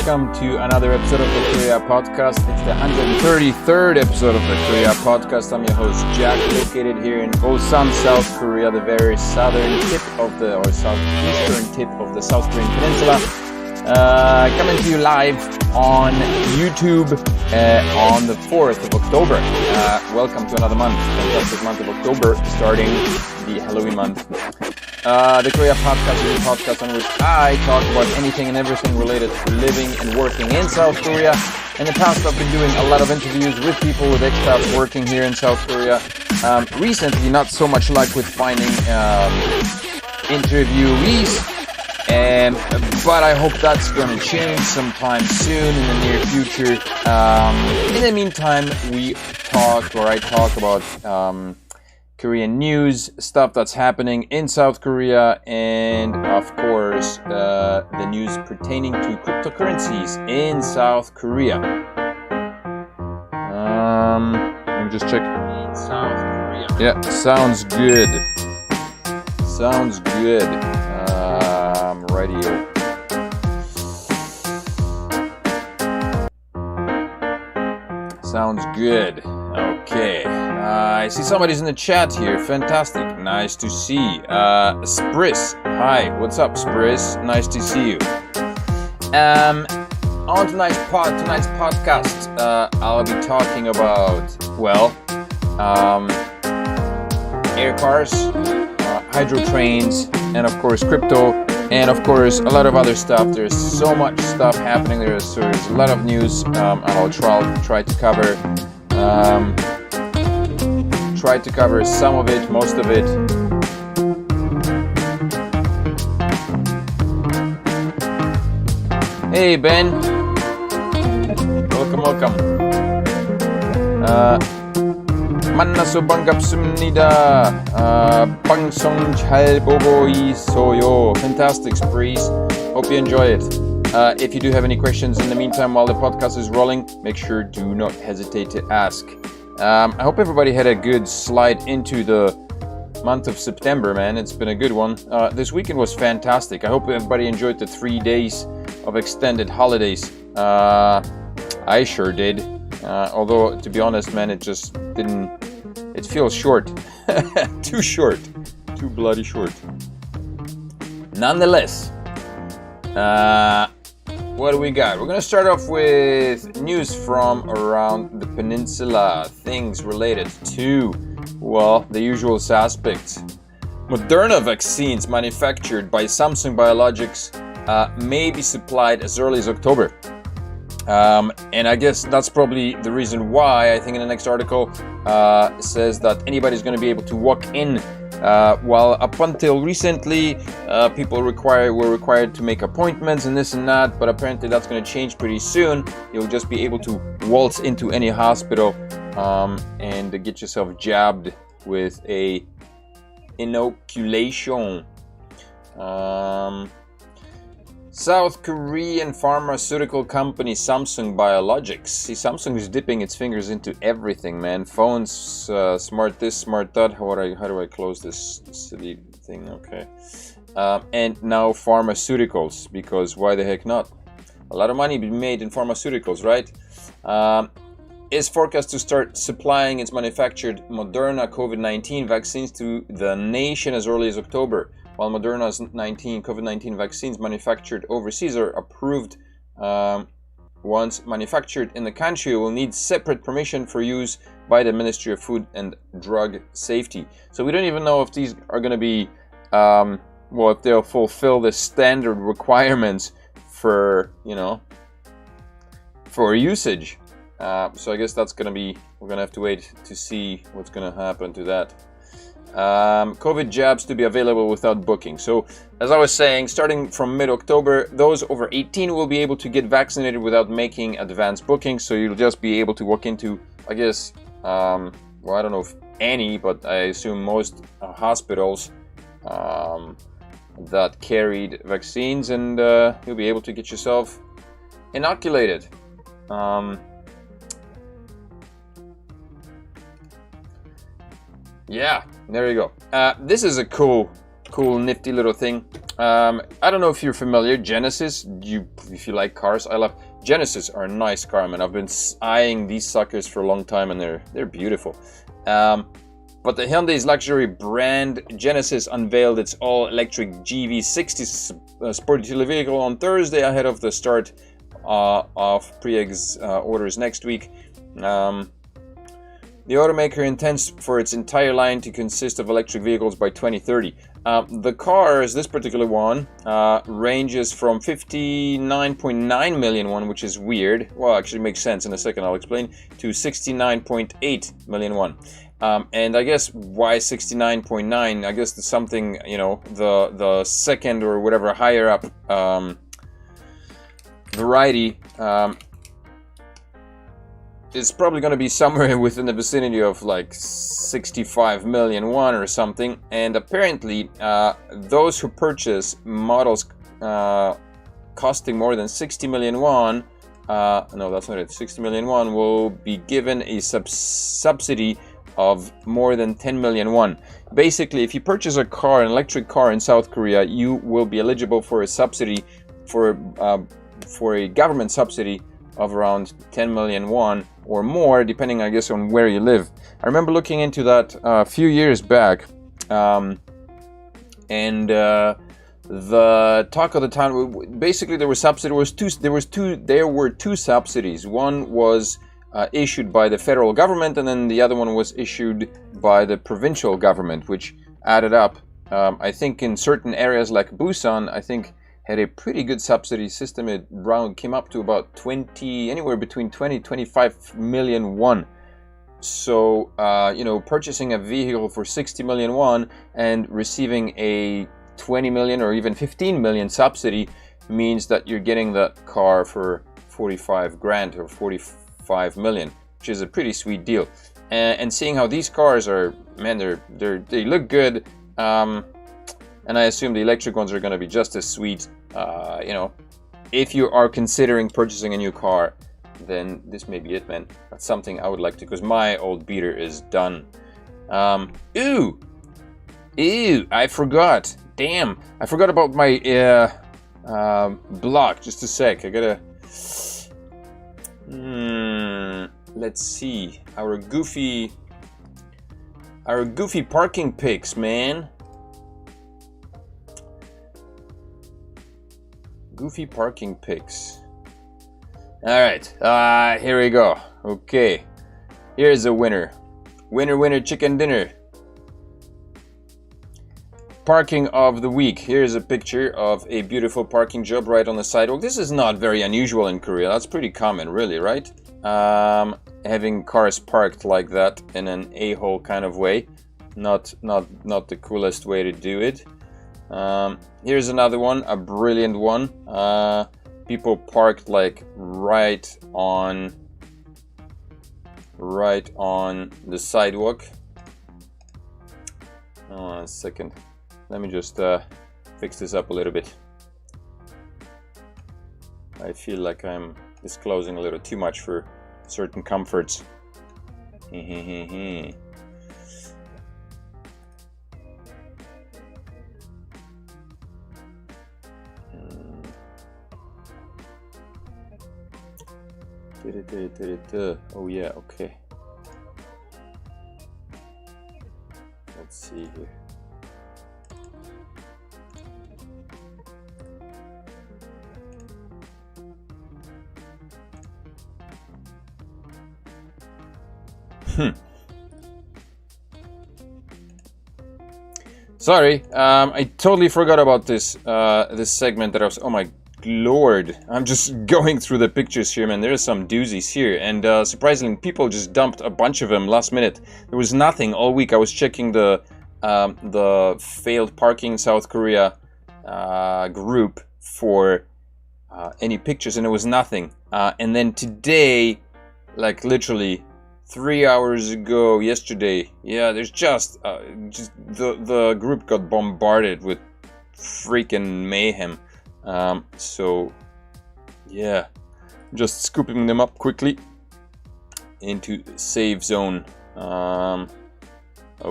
welcome to another episode of the Korea Podcast. It's the 133rd episode of the Korea Podcast. I'm your host Jack, located here in Ulsan, South Korea, the very southern tip of the, or southeastern tip of the South Korean peninsula. Coming to you live on YouTube on the 4th of October. Welcome to another month, fantastic month of October, starting the Halloween month. The Korea Podcast is a podcast on which I talk about anything and everything related to living and working in South Korea. In the past, I've been doing a lot of interviews with people, with expats working here in South Korea. Recently, not so much luck with finding interviewees. But I hope that's going to change sometime soon in the near future. In the meantime, I talk about Korean news, stuff that's happening in South Korea, and of course, the news pertaining to cryptocurrencies in South Korea. Let me just check. In South Korea. Yeah, sounds good. Sounds good. Radio. Sounds good. Okay. I see somebody's in the chat here. Fantastic. Nice to see. Spris. Hi. What's up, Spris? Nice to see you. On tonight's podcast, I'll be talking about, air cars, hydro trains, and of course crypto. And of course, a lot of other stuff. There's so much stuff happening. There's a lot of news, and I'll try to cover some of it, most of it. Hey Ben, welcome. 만나서 반갑습니다. 방송 잘 보고 있어요. Fantastic, Breeze. Hope you enjoy it. If you do have any questions in the meantime while the podcast is rolling, make sure do not hesitate to ask. I hope everybody had a good slide into the month of September, man. It's been a good one. This weekend was fantastic. I hope everybody enjoyed the 3 days of extended holidays. I sure did. Although, to be honest, man, it just didn't... It feels short. Too short. Too bloody short. Nonetheless, what do we got? We're going to start off with news from around the peninsula. Things related to, the usual suspects. Moderna vaccines manufactured by Samsung Biologics may be supplied as early as October. And I guess that's probably the reason why I think in the next article says that anybody's going to be able to walk in. While up until recently, people were required to make appointments and this and that, but apparently that's going to change pretty soon. You'll just be able to waltz into any hospital and get yourself jabbed with a inoculation. South Korean pharmaceutical company Samsung Biologics. See, Samsung is dipping its fingers into everything, man. Phones, smart this, smart that. How do I close this silly thing? Okay. And now pharmaceuticals, because why the heck not? A lot of money being made in pharmaceuticals, right? Is forecast to start supplying its manufactured Moderna COVID-19 vaccines to the nation as early as October. While Moderna's COVID-19 vaccines manufactured overseas are approved once manufactured in the country, will need separate permission for use by the Ministry of Food and Drug Safety. So we don't even know if these are going to be, if they'll fulfill the standard requirements for, for usage. So I guess that's going to be, we're going to have to wait to see what's going to happen to that. COVID jabs to be available without booking. So, as I was saying, starting from mid-October, those over 18 will be able to get vaccinated without making advanced bookings. So you'll just be able to walk into, I guess, I don't know if any, but I assume most hospitals that carried vaccines, and you'll be able to get yourself inoculated. Yeah, there you go. This is a cool, nifty little thing. I don't know if you're familiar. Genesis, if you like cars, I love Genesis. Are a nice car, man. I've been eyeing these suckers for a long time, and they're beautiful. But the Hyundai's luxury brand Genesis unveiled its all-electric GV60 sport utility vehicle on Thursday ahead of the start of pre-ex orders next week. The automaker intends for its entire line to consist of electric vehicles by 2030. The cars, this particular one, ranges from 59.9 million won, which is weird. Well, actually makes sense in a second, I'll explain, to 69.8 million won. And I guess why 69.9? I guess it's something, you know, the second or whatever higher up variety is probably going to be somewhere within the vicinity of like 65 million won or something. And apparently those who purchase models costing more than 60 million won, no, that's not it, 60 million won will be given a subsidy of more than 10 million won. Basically, if you purchase a car, an electric car in South Korea, you will be eligible for a subsidy, for a government subsidy of around 10 million won or more, depending, I guess, on where you live. I remember looking into that a few years back, and the talk of the town, basically there were two subsidies. One was issued by the federal government, and then the other one was issued by the provincial government, which added up, I think in certain areas like Busan, I think had a pretty good subsidy system. It came up to about 20, anywhere between 20 25 million won. So you know, purchasing a vehicle for 60 million won and receiving a 20 million or even 15 million subsidy means that you're getting that car for 45 grand or 45 million, which is a pretty sweet deal. And seeing how these cars are, man, they look good, and I assume the electric ones are going to be just as sweet. You know, if you are considering purchasing a new car, then this may be it, man. That's something I would like to, because my old beater is done. Ew, I forgot. Damn, I forgot about my block. Just a sec, I gotta. Let's see, our goofy parking pics, man. Goofy parking pics. All right, here we go. Okay, here's a winner. Winner, chicken dinner. Parking of the week. Here's a picture of a beautiful parking job right on the sidewalk. This is not very unusual in Korea. That's pretty common, really, right? Having cars parked like that in an a-hole kind of way. Not the coolest way to do it. Here's another one, a brilliant one. People parked like right on the sidewalk. A second. Let me just fix this up a little bit. I feel like I'm disclosing a little too much for certain comforts. Oh yeah, okay. Let's see here. Sorry, I totally forgot about this this segment that I was. Oh my lord, I'm just going through the pictures here, man. There's some doozies here, and surprisingly, people just dumped a bunch of them last minute. There was nothing all week. I was checking the failed parking South Korea group for any pictures, and there was nothing. And then today, like literally 3 hours ago, yesterday, yeah, there's just the group got bombarded with freaking mayhem. So yeah, just scooping them up quickly into save zone. Oh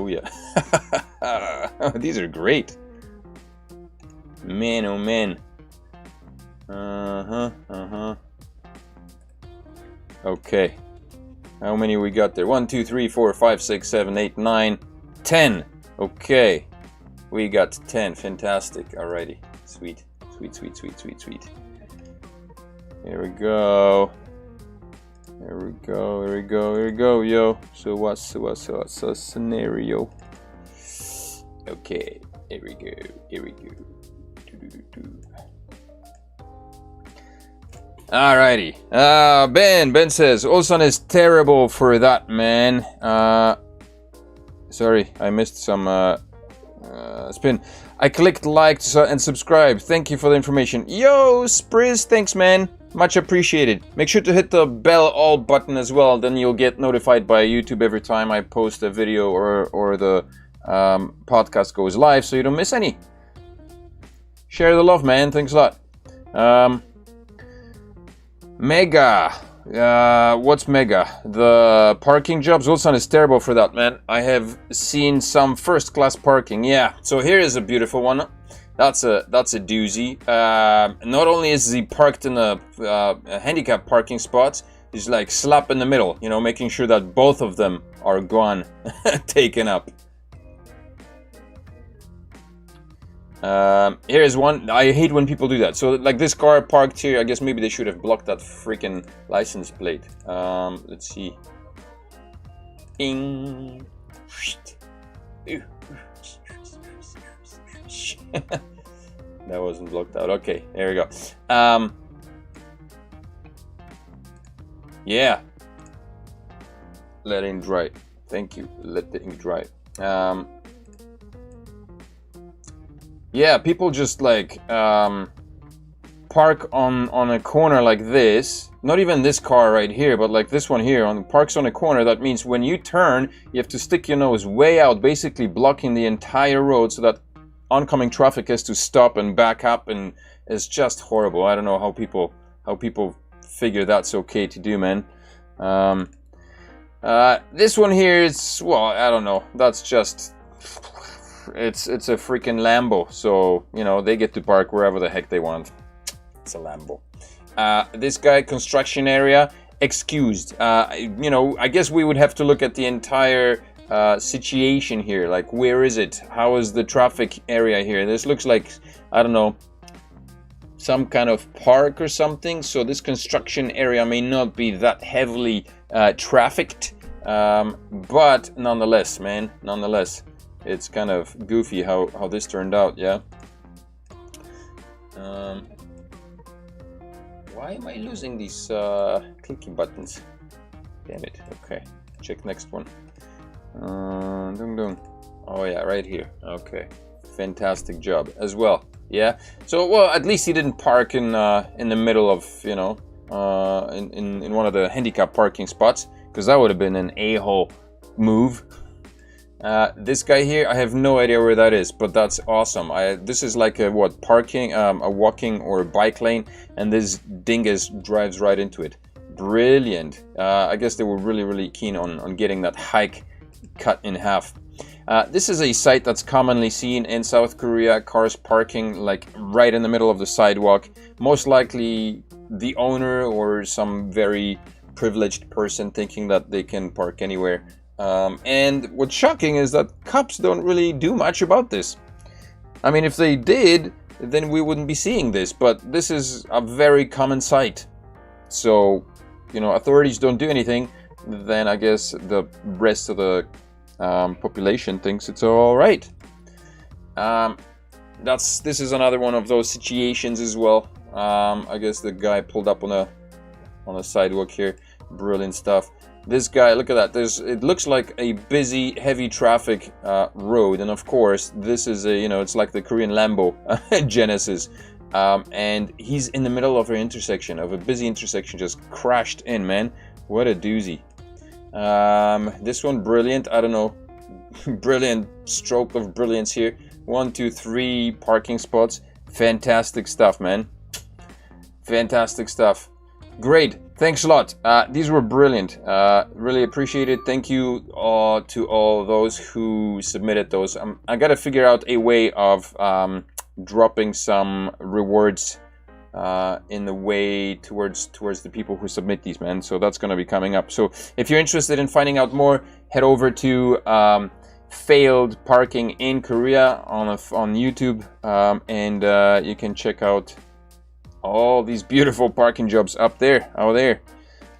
yeah. These are great. Man, oh man. Okay. How many we got there? 1, 2, 3, 4, 5, 6, 7, 8, 9, 10. Okay. We got 10. Fantastic. Alrighty. Sweet. Sweet, sweet, sweet, sweet, sweet. Here we go. Here we go. Here we go. Here we go, yo. So what's the scenario? Okay. Here we go. Here we go. Alrighty. Ben says Ulsan is terrible for that, man. Sorry, I missed some spin. I clicked like and subscribe. Thank you for the information. Yo, Spriz, thanks, man. Much appreciated. Make sure to hit the bell all button as well. Then you'll get notified by YouTube every time I post a video or the podcast goes live, so you don't miss any. Share the love, man. Thanks a lot. Mega. What's Mega? The parking jobs. Ulsan is terrible for that, man. I have seen some first-class parking. Yeah. So here is a beautiful one. That's a doozy. Not only is he parked in a handicap parking spot, he's like slap in the middle. You know, making sure that both of them are gone, taken up. Here's one. I hate when people do that. So like this car parked here, I guess maybe they should have blocked that freaking license plate. Let's see. Bing. That wasn't blocked out. Okay, there we go. Yeah. Let ink dry. Thank you. Let the ink dry. Yeah, people just like park on a corner like this. Not even this car right here, but like this one here parks on a corner. That means when you turn, you have to stick your nose way out, basically blocking the entire road so that oncoming traffic has to stop and back up, and it's just horrible. I don't know how people figure that's okay to do, man. This one here is, well, I don't know. That's just... It's a freaking Lambo, so you know they get to park wherever the heck they want. It's a Lambo. This guy, construction area, excused. You know, I guess we would have to look at the entire situation here. Like, where is it? How is the traffic area here? This looks like, I don't know, some kind of park or something. So this construction area may not be that heavily trafficked, but nonetheless, man, nonetheless. It's kind of goofy how this turned out, yeah? Why am I losing these clicky buttons? Damn it. Okay, check next one. Dung dung. Oh yeah, right here. Okay, fantastic job as well. Yeah. So well, at least he didn't park in the middle of, you know, in one of the handicap parking spots, because that would have been an a-hole move. This guy here, I have no idea where that is, but that's awesome. This is like a parking, a walking or a bike lane, and this dingus drives right into it. Brilliant. I guess they were really keen on getting that hike cut in half. This is a sight that's commonly seen in South Korea, cars parking like right in the middle of the sidewalk. Most likely the owner or some very privileged person thinking that they can park anywhere. And what's shocking is that cops don't really do much about this. I mean, if they did, then we wouldn't be seeing this, but this is a very common sight. So, you know, authorities don't do anything, then I guess the rest of the population thinks it's all right. This is another one of those situations as well. I guess the guy pulled up on a sidewalk here. Brilliant stuff. This guy, look at that. It looks like a busy, heavy traffic road, and of course, this is a, you know, it's like the Korean Lambo Genesis, and he's in the middle of a busy intersection, just crashed in, man. What a doozy. This one, brilliant. I don't know, brilliant stroke of brilliance here. 1, 2, 3 parking spots. Fantastic stuff, man. Fantastic stuff. Great. Thanks a lot. These were brilliant. Really appreciate it. Thank you to all those who submitted those. I got to figure out a way of dropping some rewards in the way towards the people who submit these, man. So that's going to be coming up. So if you're interested in finding out more, head over to failed parking in Korea on YouTube, and you can check out all these beautiful parking jobs up there,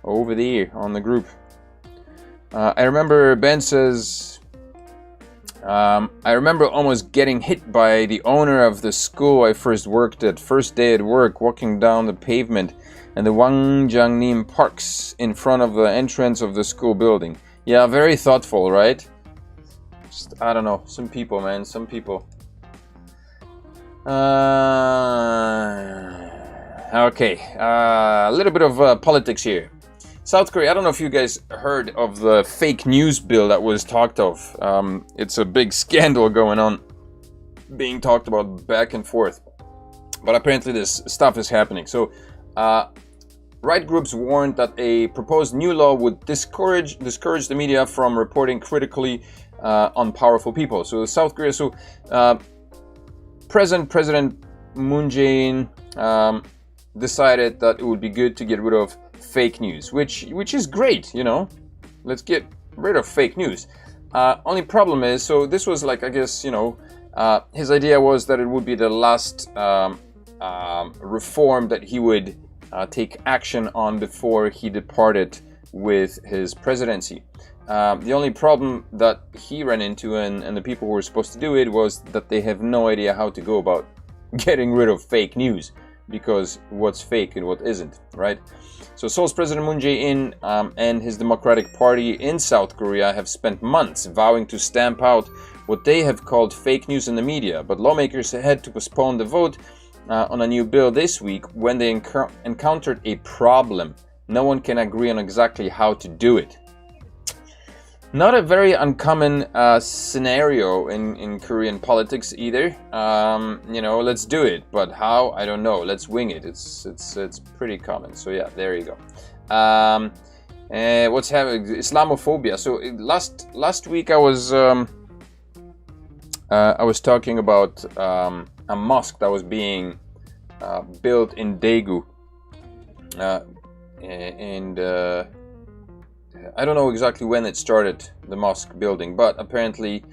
over there on the group. I remember Ben says, I remember almost getting hit by the owner of the school I first worked at. First day at work, walking down the pavement, and the Wangjangnim parks in front of the entrance of the school building. Yeah, very thoughtful, right? Just, I don't know, some people, man, some people. Okay, a little bit of politics here. South Korea, I don't know if you guys heard of the fake news bill that was talked of. It's a big scandal going on, being talked about back and forth. But apparently this stuff is happening. So, right groups warned that a proposed new law would discourage the media from reporting critically on powerful people. So South Korea, President Moon Jae-in decided that it would be good to get rid of fake news, which is great, you know. Let's get rid of fake news. Only problem is, so this was like, I guess, you know, his idea was that it would be the last reform that he would take action on before he departed with his presidency. The only problem that he ran into and the people who were supposed to do it was that they have no idea how to go about getting rid of fake news, because what's fake and what isn't, right? So Seoul's President Moon Jae-in and his Democratic Party in South Korea have spent months vowing to stamp out what they have called fake news in the media, but lawmakers had to postpone the vote on a new bill this week when they encountered a problem. No one can agree on exactly how to do it. Not a very uncommon scenario in Korean politics either. You know, let's do it, but how? I don't know. Let's wing it. It's pretty common. So yeah, there you go. What's happening? Islamophobia. So last week I was talking about a mosque that was being built in Daegu, and I don't know exactly when it started, the mosque building, but apparently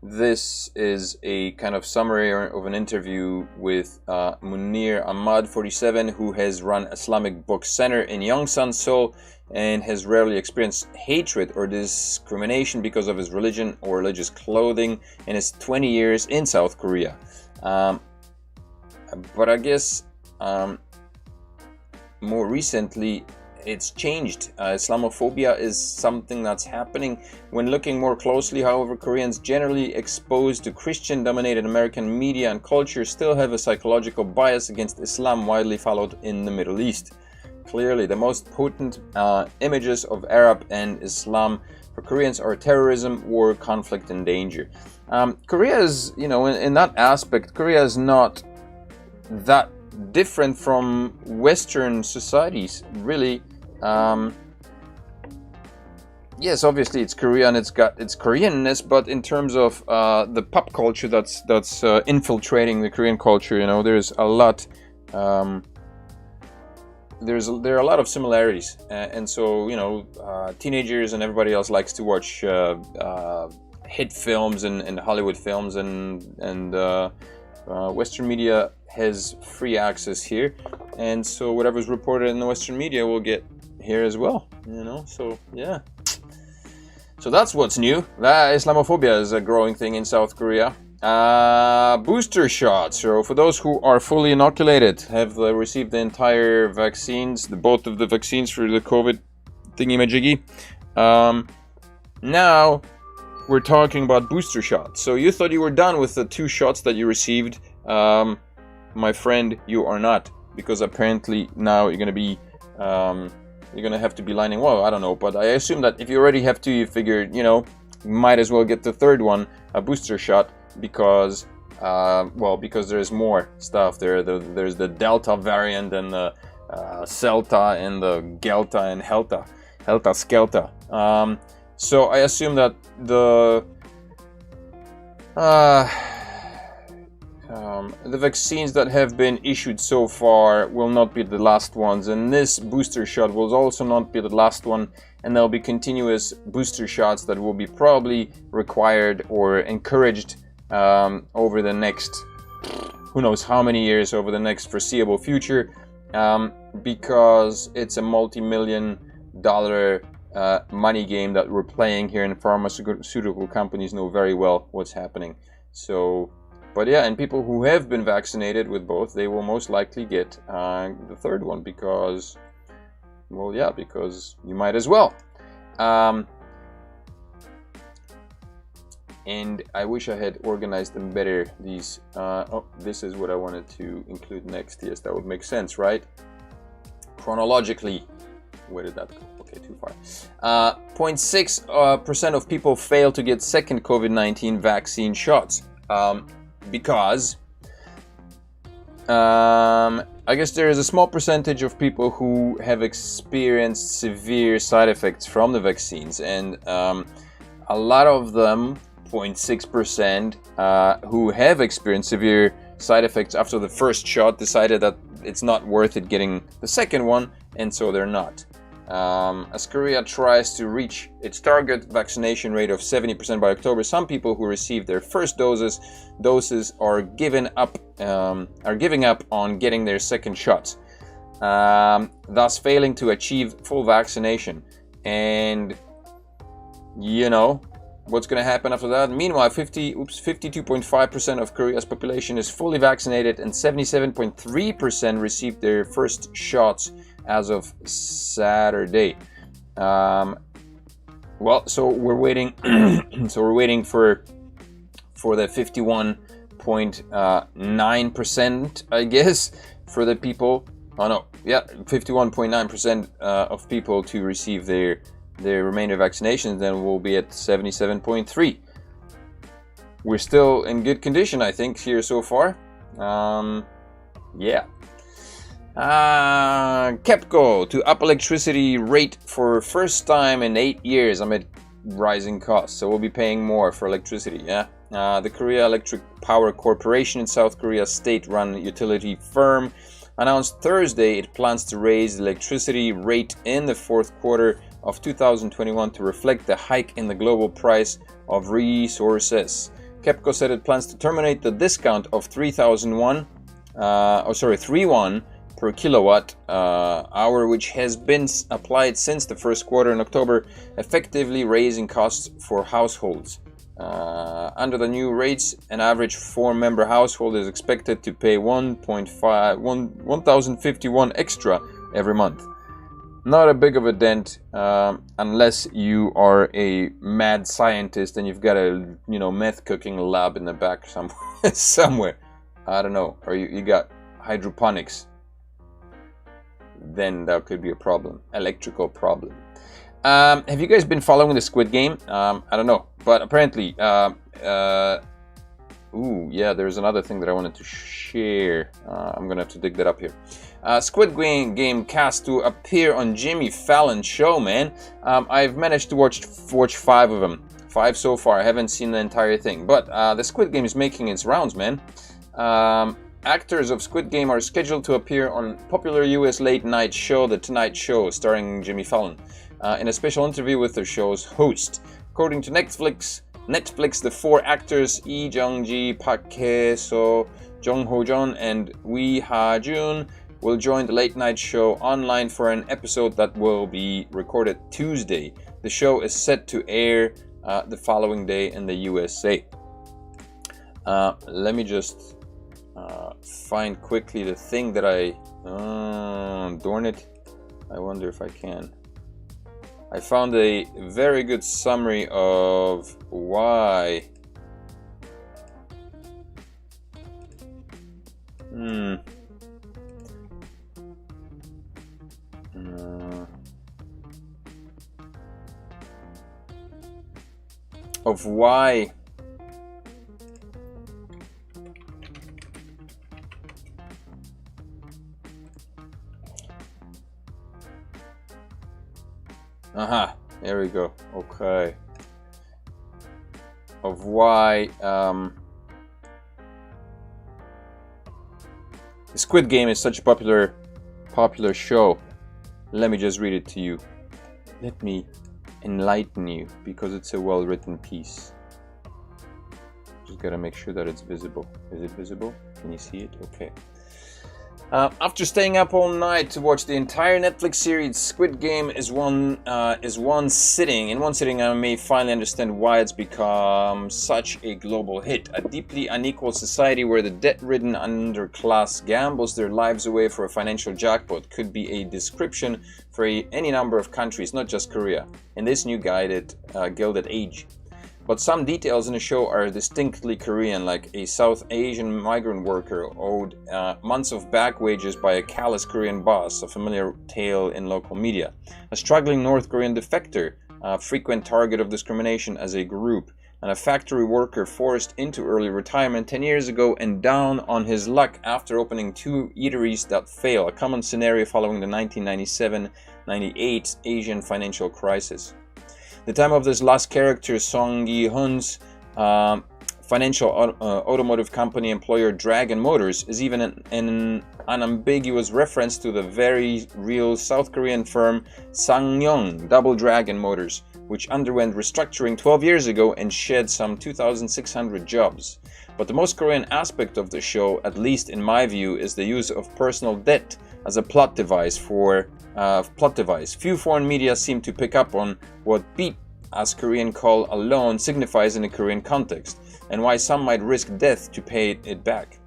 this is a kind of summary of an interview with Munir Ahmad, 47, who has run Islamic Book Center in Yongsan, Seoul, and has rarely experienced hatred or discrimination because of his religion or religious clothing in his 20 years in South Korea. But I guess more recently it's changed. Islamophobia is something that's happening. When looking more closely, however, Koreans generally exposed to Christian-dominated American media and culture still have a psychological bias against Islam widely followed in the Middle East. Clearly, the most potent images of Arab and Islam for Koreans are terrorism, war, conflict, and danger. Korea is, you know, in that aspect, Korea is not that different from Western societies, really. Yes, obviously it's Korea and it's got its Koreanness, but in terms of the pop culture that's infiltrating the Korean culture, you know, there's a lot. There are a lot of similarities, and so, you know, teenagers and everybody else likes to watch hit films and Hollywood films, and Western media has free access here, and so whatever's reported in the Western media will get here as well, you know. So yeah, so that's what's new. Islamophobia is a growing thing in South Korea. Booster shots. So for those who are fully inoculated, have received the entire vaccines, both of the vaccines for the COVID thingy-majiggy. Now we're talking about booster shots. So you thought you were done with the 2 shots that you received. My friend, you are not, because apparently now you're gonna have to be lining. Well, I don't know, but I assume that if you already have 2, you figured, you know, you might as well get the 3rd one, a booster shot, because because there's more stuff there. There's the Delta variant and the Celta and the Gelta and Helta Skelta. So I assume that The vaccines that have been issued so far will not be the last ones, and this booster shot will also not be the last one, and there'll be continuous booster shots that will be probably required or encouraged over the next, who knows how many years, over the next foreseeable future, because it's a multi-million dollar money game that we're playing here, and pharmaceutical companies know very well what's happening. So, but yeah, and people who have been vaccinated with both, they will most likely get the third one because, well, yeah, because you might as well. And I wish I had organized them better, these. Oh, this is what I wanted to include next. Yes, that would make sense, right? Chronologically. Where did that go? Okay, too far. 0.6% of people fail to get second COVID-19 vaccine shots because I guess there is a small percentage of people who have experienced severe side effects from the vaccines, and a lot of them, 0.6%, who have experienced severe side effects after the first shot decided that it's not worth it getting the second one, and so they're not. As Korea tries to reach its target vaccination rate of 70% by October, some people who received their first doses are giving up on getting their second shots, thus failing to achieve full vaccination. And you know what's going to happen after that? Meanwhile, 52.5% of Korea's population is fully vaccinated, and 77.3% received their first shots as of Saturday. Well, so we're waiting. So we're waiting for the 51.9%, I guess, for the people. Oh no, yeah, 51.9% of people to receive their remainder vaccinations. Then we'll be at 77.3. We're still in good condition, I think, here so far. Yeah. KEPCO to up electricity rate for first time in 8 years amid rising costs. So we'll be paying more for electricity, yeah? The Korea Electric Power Corporation in South Korea's state-run utility firm announced Thursday it plans to raise the electricity rate in the fourth quarter of 2021 to reflect the hike in the global price of resources. KEPCO said it plans to terminate the discount of 3,001 per kilowatt hour, which has been applied since the first quarter in October, effectively raising costs for households. Under the new rates, an average 4-member household is expected to pay 1,051 extra every month. Not a big of a dent, unless you are a mad scientist and you've got a meth cooking lab in the back somewhere. I don't know, or you got hydroponics. Then that could be a problem, electrical problem. Have you guys been following the Squid Game? I don't know, but apparently, ooh, yeah, there's another thing that I wanted to share. I'm gonna have to dig that up here. Squid Game cast to appear on Jimmy Fallon's show, man. I've managed to watch 5 of them. 5 so far. I haven't seen the entire thing, but the Squid Game is making its rounds, man. Actors of Squid Game are scheduled to appear on popular US late-night show The Tonight Show, starring Jimmy Fallon, in a special interview with the show's host. According to Netflix, the 4 actors Lee Jung-ji, Park Hae-so, Jung Ho-jeon, and Wee Ha-jun will join the late-night show online for an episode that will be recorded Tuesday. The show is set to air the following day in the USA. Let me just find quickly the thing that I... darn it. I wonder if I can. I found a very good summary of why... of why there we go. Okay. Of why Squid Game is such a popular show. Let me just read it to you. Let me enlighten you, because it's a well-written piece. Just gotta make sure that it's visible. Is it visible? Can you see it? Okay. After staying up all night to watch the entire Netflix series, Squid Game is one sitting. In one sitting, I may finally understand why it's become such a global hit. A deeply unequal society where the debt-ridden underclass gambles their lives away for a financial jackpot could be a description for any number of countries, not just Korea, in this new Gilded Age. But some details in the show are distinctly Korean, like a South Asian migrant worker owed months of back wages by a callous Korean boss, a familiar tale in local media. A struggling North Korean defector, a frequent target of discrimination as a group, and a factory worker forced into early retirement 10 years ago and down on his luck after opening 2 eateries that fail, a common scenario following the 1997-98 Asian financial crisis. The time of this last character, Song Gi-hun's financial automotive company employer Dragon Motors is even an unambiguous reference to the very real South Korean firm Ssangyong Double Dragon Motors, which underwent restructuring 12 years ago and shed some 2,600 jobs. But the most Korean aspect of the show, at least in my view, is the use of personal debt as a plot device. Few foreign media seem to pick up on what beat, as Korean call a loan, signifies in a Korean context, and why some might risk death to pay it back.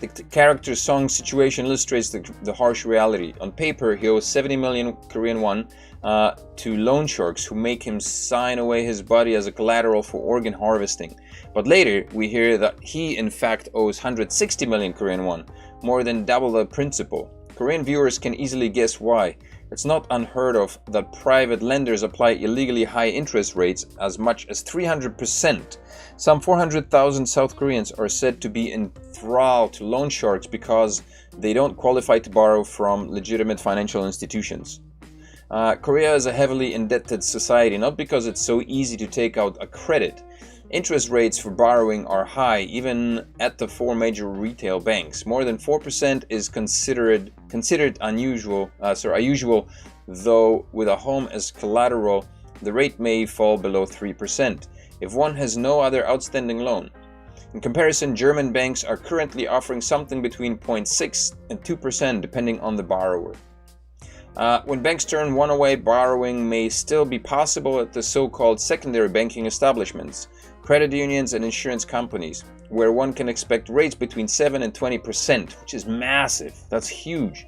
The character Song's situation illustrates the harsh reality. On paper, he owes 70 million Korean won to loan sharks who make him sign away his body as a collateral for organ harvesting. But later, we hear that he in fact owes 160 million Korean won, more than double the principal. Korean viewers can easily guess why. It's not unheard of that private lenders apply illegally high interest rates as much as 300%. Some 400,000 South Koreans are said to be in thrall to loan sharks because they don't qualify to borrow from legitimate financial institutions. Korea is a heavily indebted society, not because it's so easy to take out a credit. Interest rates for borrowing are high, even at the 4 major retail banks. More than 4% is considered unusual, though with a home as collateral, the rate may fall below 3% if one has no other outstanding loan. In comparison, German banks are currently offering something between 0.6 and 2% depending on the borrower. When banks turn one away, borrowing may still be possible at the so-called secondary banking establishments, credit unions and insurance companies, where one can expect rates between 7 and 20%, which is massive. That's huge.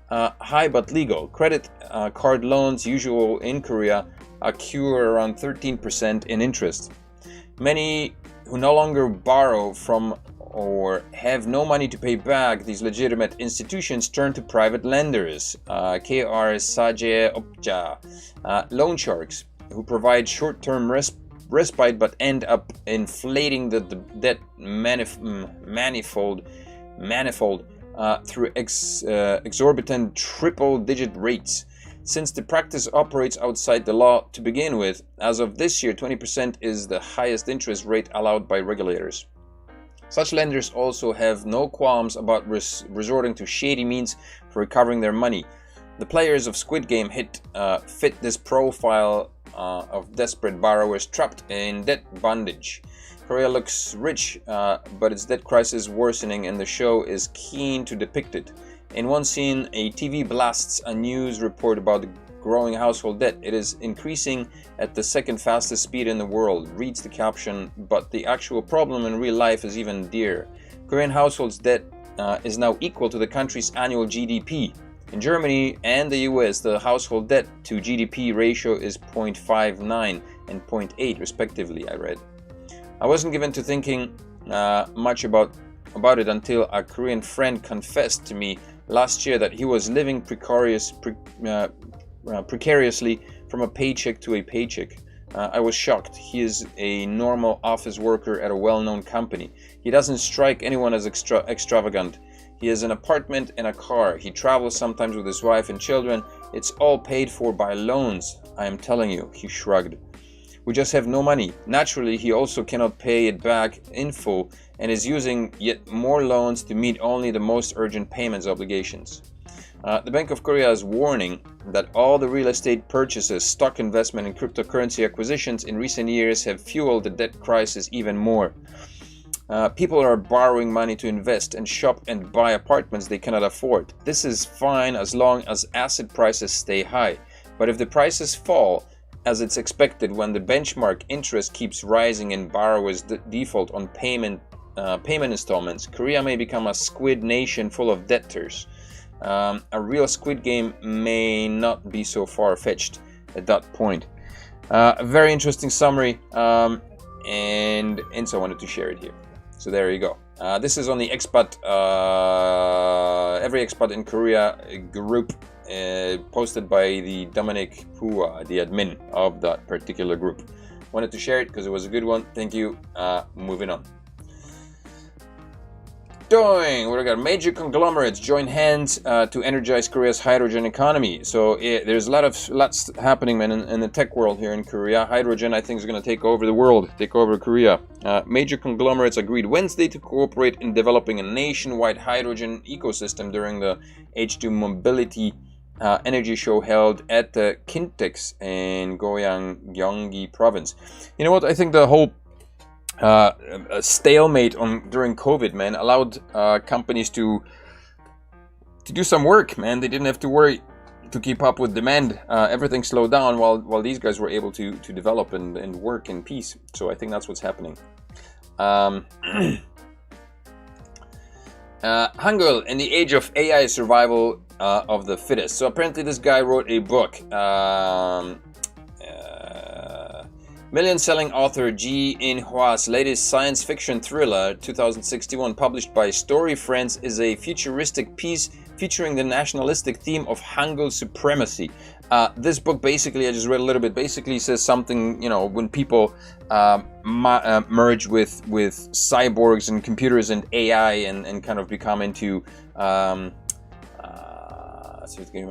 High but legal. Credit card loans, usual in Korea, accrue around 13% in interest. Many who no longer borrow from or have no money to pay back these legitimate institutions turn to private lenders, KR Saje Opja, loan sharks, who provide short-term respite but end up inflating the debt manifold through exorbitant triple-digit rates. Since the practice operates outside the law to begin with, as of this year, 20% is the highest interest rate allowed by regulators. Such lenders also have no qualms about resorting to shady means for recovering their money. The players of Squid Game fit this profile of desperate borrowers trapped in debt bondage. Korea looks rich, but its debt crisis worsening, and the show is keen to depict it. In one scene, a TV blasts a news report about the growing household debt. It is increasing at the second fastest speed in the world, reads the caption, but the actual problem in real life is even dearer. Korean households' debt is now equal to the country's annual GDP. In Germany and the US, the household debt to GDP ratio is 0.59 and 0.8 respectively, I read. I wasn't given to thinking much about it until a Korean friend confessed to me last year that he was living precariously from a paycheck to a paycheck. I was shocked. He is a normal office worker at a well-known company. He doesn't strike anyone as extravagant. He has an apartment and a car. He travels sometimes with his wife and children. It's all paid for by loans, I am telling you, he shrugged. We just have no money. Naturally, he also cannot pay it back in full and is using yet more loans to meet only the most urgent payments obligations. The Bank of Korea is warning that all the real estate purchases, stock investment, and cryptocurrency acquisitions in recent years have fueled the debt crisis even more. People are borrowing money to invest and shop and buy apartments they cannot afford. This is fine as long as asset prices stay high. But if the prices fall, as it's expected when the benchmark interest keeps rising and borrowers default on payment installments, Korea may become a squid nation full of debtors. A real Squid Game may not be so far-fetched at that point. A very interesting summary, and so I wanted to share it here. So there you go. This is on the Expat, Every Expat in Korea group, posted by the Dominic Pua, the admin of that particular group. Wanted to share it because it was a good one. Thank you. Moving on. What I got? Major conglomerates join hands to energize Korea's hydrogen economy. So there's lots happening, man, in the tech world here in Korea. Hydrogen, I think, is going to take over the world, take over Korea. Major conglomerates agreed Wednesday to cooperate in developing a nationwide hydrogen ecosystem during the H2 Mobility energy show held at the Kintex in Goyang, Gyeonggi province. You know what? I think the whole a stalemate during COVID, man, allowed companies to do some work, man. They didn't have to worry to keep up with demand. Everything slowed down while these guys were able to develop and work in peace. So I think that's what's happening. Hangul in the age of AI survival of the fittest. So apparently this guy wrote a book. Million-selling author Ji In-hwa's latest science fiction thriller, 2061, published by Story Friends, is a futuristic piece featuring the nationalistic theme of Hangul supremacy. This book basically, I just read a little bit, basically says something, you know, when people merge with cyborgs and computers and AI and kind of become into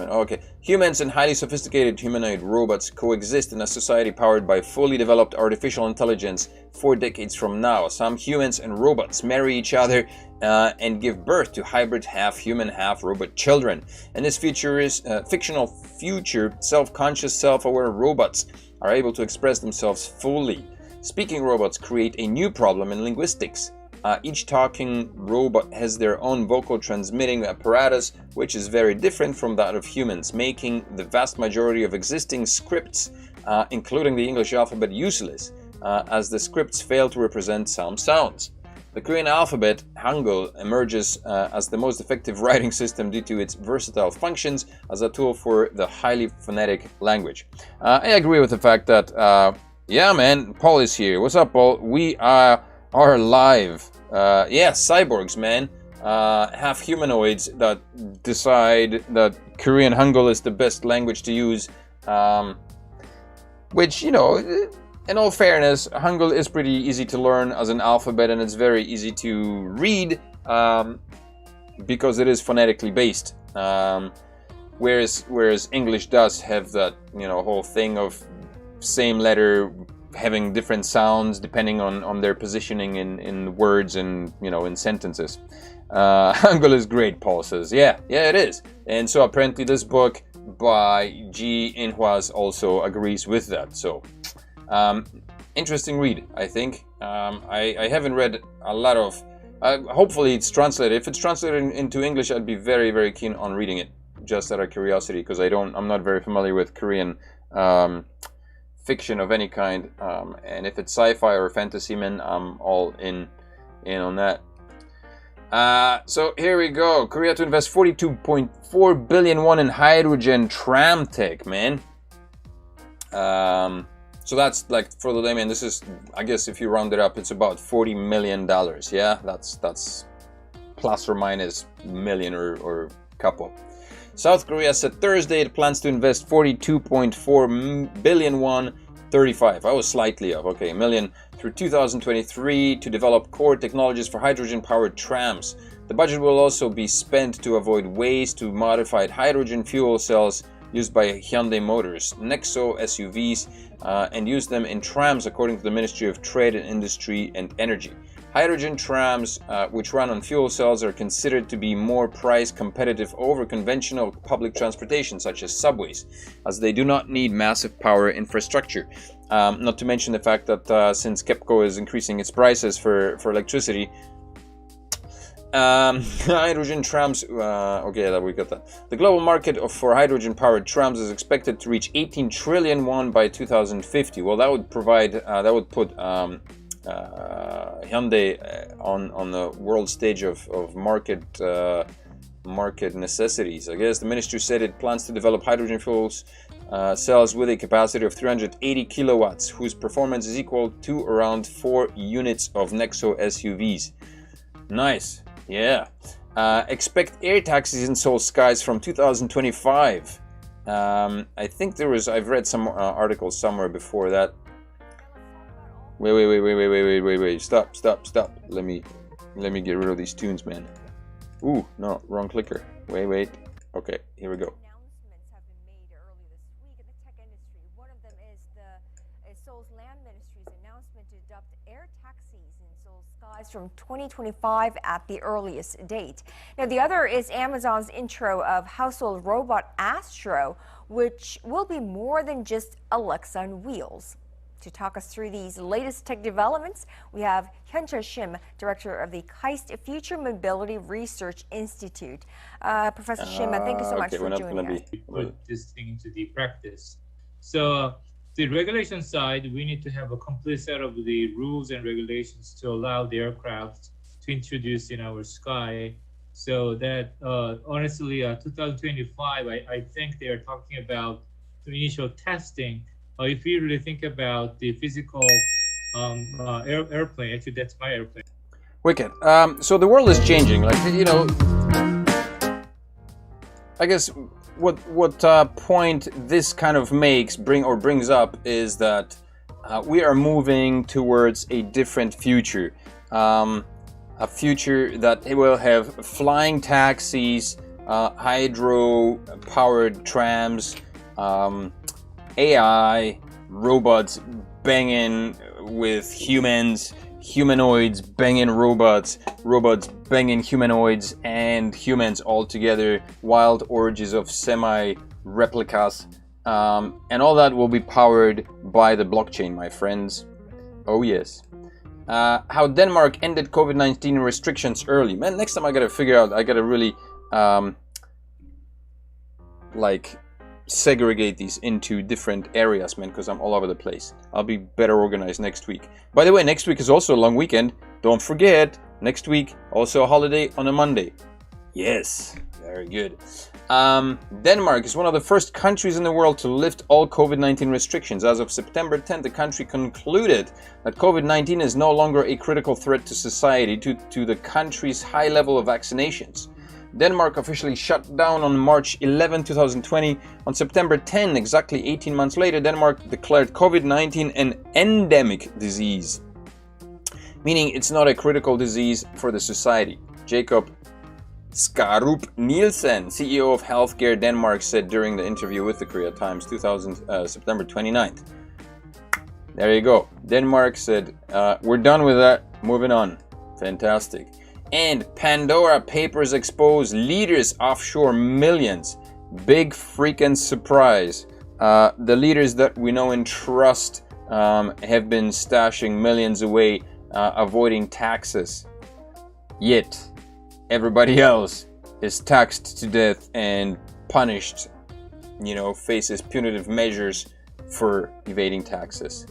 okay. Humans and highly sophisticated humanoid robots coexist in a society powered by fully developed artificial intelligence 4 decades from now. Some humans and robots marry each other and give birth to hybrid half-human, half-robot children. In this fictional future, self-conscious, self-aware robots are able to express themselves fully. Speaking robots create a new problem in linguistics. Each talking robot has their own vocal transmitting apparatus, which is very different from that of humans, making the vast majority of existing scripts, including the English alphabet, useless, as the scripts fail to represent some sounds. The Korean alphabet, Hangul, emerges as the most effective writing system due to its versatile functions as a tool for the highly phonetic language. I agree with the fact that, yeah, man, Paul is here. What's up, Paul? We are live. Yeah, cyborgs, man. Half humanoids that decide that Korean Hangul is the best language to use. Which, you know, in all fairness, Hangul is pretty easy to learn as an alphabet, and it's very easy to read because it is phonetically based. Whereas English does have that, you know, whole thing of same letter having different sounds depending on their positioning in words and, you know, in sentences. Hangul is great, Paul says. Yeah, it is. And so apparently this book by Ji In-hwa also agrees with that. So interesting read, I think. I haven't read a lot of... hopefully it's translated. If it's translated into English, I'd be very, very keen on reading it, just out of curiosity, because I'm not very familiar with Korean fiction of any kind, and if it's sci-fi or fantasy, man, I'm all in on that. So here we go. Korea to invest 42.4 billion won in hydrogen tram tech, man. So that's like, for the layman, this is, I guess if you round it up, it's about $40 million. Yeah, that's plus or minus million or couple. South Korea said Thursday it plans to invest 42.4 billion won, 35. I was slightly off. Okay, million through 2023 to develop core technologies for hydrogen-powered trams. The budget will also be spent to avoid waste to modified hydrogen fuel cells used by Hyundai Motors, Nexo SUVs, and use them in trams according to the Ministry of Trade and Industry and Energy. Hydrogen trams, which run on fuel cells, are considered to be more price competitive over conventional public transportation, such as subways, as they do not need massive power infrastructure. Not to mention the fact that since KEPCO is increasing its prices for electricity, hydrogen trams, okay, that we got that. The global market for hydrogen-powered trams is expected to reach 18 trillion won by 2050. Well, that would provide, that would put Hyundai on the world stage of market necessities. I guess the ministry said it plans to develop hydrogen fuels cells with a capacity of 380 kilowatts, whose performance is equal to around 4 units of Nexo SUVs. Nice. Yeah. Expect air taxis in Seoul skies from 2025. I think I've read some articles somewhere before that. Wait. Stop. Let me get rid of these tunes, man. Ooh, no, wrong clicker. Wait. Okay, here we go. Announcements have been made early this week in the tech industry. One of them is Seoul's Land Ministry's announcement to adopt air taxis in Seoul skies from 2025 at the earliest date. Now, the other is Amazon's intro of household robot Astro, which will be more than just Alexa on wheels. To talk us through these latest tech developments, we have Hyun-Chul Shim, director of the KAIST Future Mobility Research Institute. Professor Shim, thank you so much for joining us. Put this thing into the practice. So the regulation side, we need to have a complete set of the rules and regulations to allow the aircraft to introduce in our sky. So that honestly, 2025, I think they are talking about the initial testing. If you really think about the physical airplane, actually that's my airplane. Wicked. So the world is changing. Like, you know, I guess what point this kind of brings up is that we are moving towards a different future. A future that will have flying taxis, hydro-powered trams, AI, robots banging with humans, humanoids banging robots, robots banging humanoids, and humans all together, wild orgies of semi-replicas, and all that will be powered by the blockchain, my friends. Oh yes. How Denmark ended COVID-19 restrictions early. Man, next time I gotta really segregate these into different areas, man, because I'm all over the place. I'll be better organized next week. By the way, next week is also a long weekend. Don't forget, next week also a holiday on a Monday. Yes, very good. Denmark is one of the first countries in the world to lift all COVID-19 restrictions. As of September 10th, the country concluded that COVID-19 is no longer a critical threat to society due to the country's high level of vaccinations. Denmark officially shut down on March 11, 2020. On September 10, exactly 18 months later, Denmark declared COVID-19 an endemic disease, meaning it's not a critical disease for the society. Jacob Skarup Nielsen, CEO of Healthcare Denmark, said during the interview with the Korea Times, September 29th. There you go. Denmark said, we're done with that, moving on. Fantastic. And Pandora Papers expose leaders offshore millions. Big freaking surprise. The leaders that we know and trust have been stashing millions away, avoiding taxes. Yet, everybody else is taxed to death and punished, faces punitive measures for evading taxes.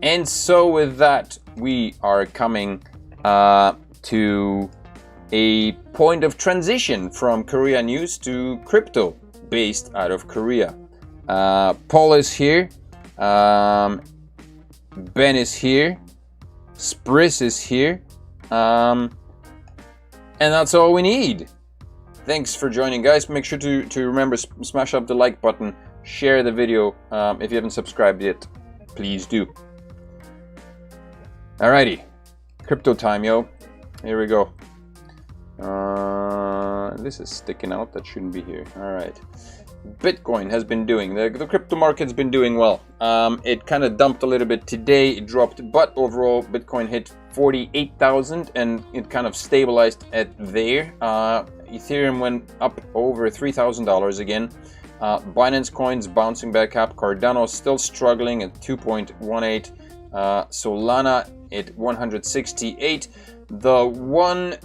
And so with that, we are coming to a point of transition from Korea news to crypto based out of Korea. Paul is here, Ben is here, Spris is here, and that's all we need. Thanks for joining, guys. Make sure to remember, smash up the like button, share the video. If you haven't subscribed yet, please do. Alrighty, crypto time, yo. Here we go. This is sticking out. That shouldn't be here. All right. Bitcoin has been doing. The crypto market's been doing well. It kind of dumped a little bit today, it dropped, but overall Bitcoin hit 48,000 and it kind of stabilized at there. Ethereum went up over $3,000 again. Binance coins bouncing back up. Cardano still struggling at 2.18. Solana at 168. The one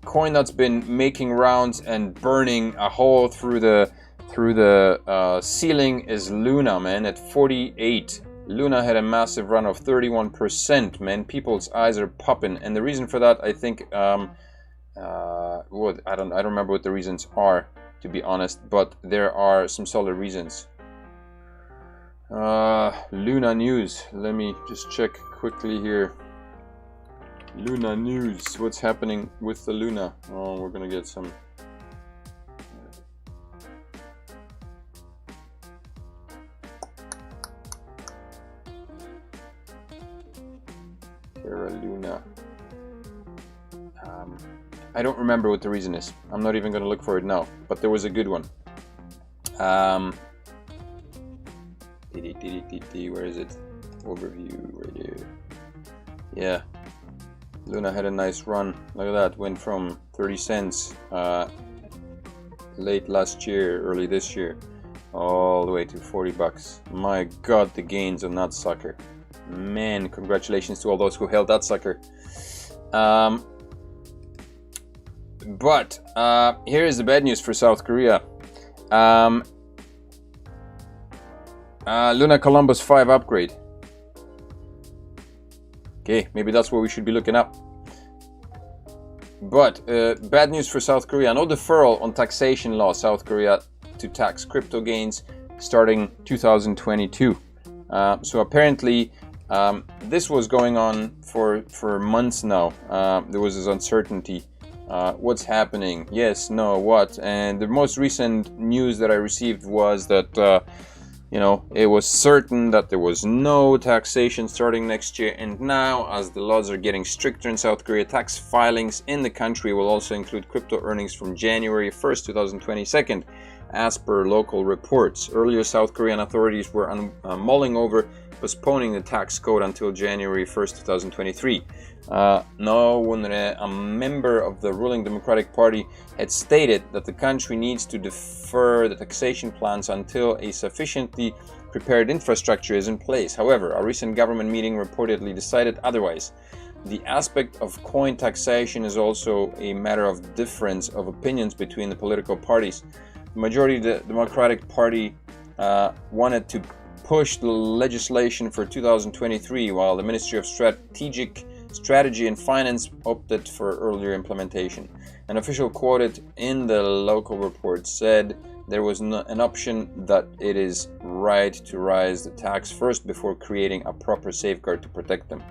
coin that's been making rounds and burning a hole through the ceiling is Luna, man, at 48. Luna had a massive run of 31%, man. People's eyes are popping, and the reason for that, I think, I don't remember what the reasons are, to be honest, but there are some solid reasons. Luna news. Let me just check quickly here. Luna news. What's happening with the Luna? Oh, we're gonna get some. Terra Luna. I don't remember what the reason is. I'm not even gonna look for it now, but there was a good one. Where is it? Overview right here. Yeah. Luna had a nice run. Look at that. Went from 30 cents late last year, early this year, all the way to 40 bucks. My God, the gains on that sucker. Man, congratulations to all those who held that sucker. But here is the bad news for South Korea. Luna Columbus 5 upgrade. Okay, maybe that's what we should be looking up. But bad news for South Korea. No deferral on taxation law. South Korea to tax crypto gains starting 2022. So apparently this was going on for months now. There was this uncertainty. What's happening? Yes, no, what? And the most recent news that I received was that it was certain that there was no taxation starting next year, and now, as the laws are getting stricter in South Korea, tax filings in the country will also include crypto earnings from January 1st, 2022, as per local reports. Earlier, South Korean authorities were mulling over postponing the tax code until January 1st, 2023. A member of the ruling Democratic Party had stated that the country needs to defer the taxation plans until a sufficiently prepared infrastructure is in place. However, a recent government meeting reportedly decided otherwise. The aspect of coin taxation is also a matter of difference of opinions between the political parties. The majority of the Democratic Party wanted to push the legislation for 2023, while the Ministry of Strategy and Finance opted for earlier implementation. An official quoted in the local report said there was an option that it is right to raise the tax first before creating a proper safeguard to protect them.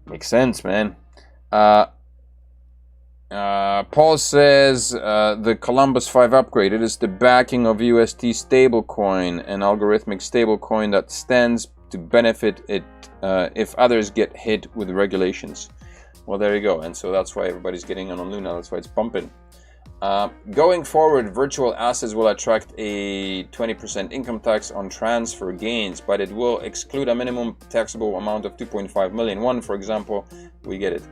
Makes sense, man. Paul says the Columbus 5 upgrade, it is the backing of UST stablecoin, an algorithmic stablecoin that stands to benefit it if others get hit with regulations. Well, there you go. And so that's why everybody's getting on Luna. That's why it's pumping. Going forward, virtual assets will attract a 20% income tax on transfer gains, but it will exclude a minimum taxable amount of 2.5 million won, for example. We get it.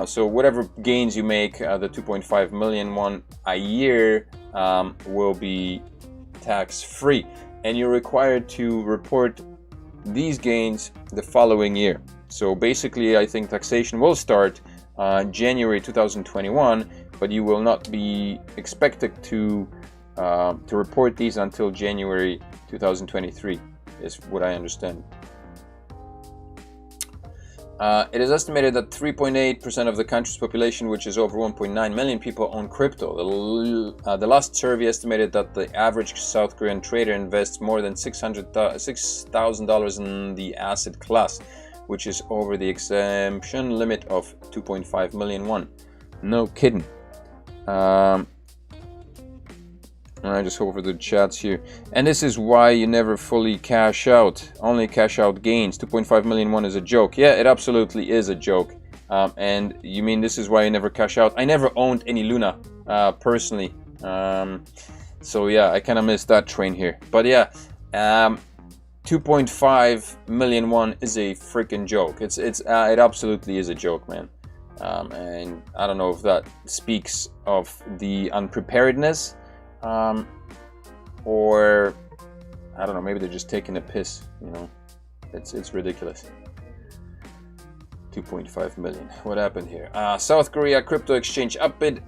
So whatever gains you make, the 2.5 million won a year will be tax-free. And you're required to report these gains the following year. So basically, I think taxation will start January 2021, but you will not be expected to report these until January 2023, is what I understand. It is estimated that 3.8% of the country's population, which is over 1.9 million people, own crypto. The last survey estimated that the average South Korean trader invests more than $6,000 in the asset class, which is over the exemption limit of 2.5 million won. No kidding. I just hover the chats here. And this is why you never fully cash out. Only cash out gains. 2.5 million won is a joke. Yeah, it absolutely is a joke. And you mean this is why you never cash out? I never owned any Luna personally. So yeah, I kind of missed that train here. But yeah, 2.5 million won is a freaking joke. It absolutely is a joke, man. And I don't know if that speaks of the unpreparedness, or I don't know, maybe they're just taking a piss, you know. It's ridiculous. 2.5 million. What happened here? South Korea crypto exchange Upbit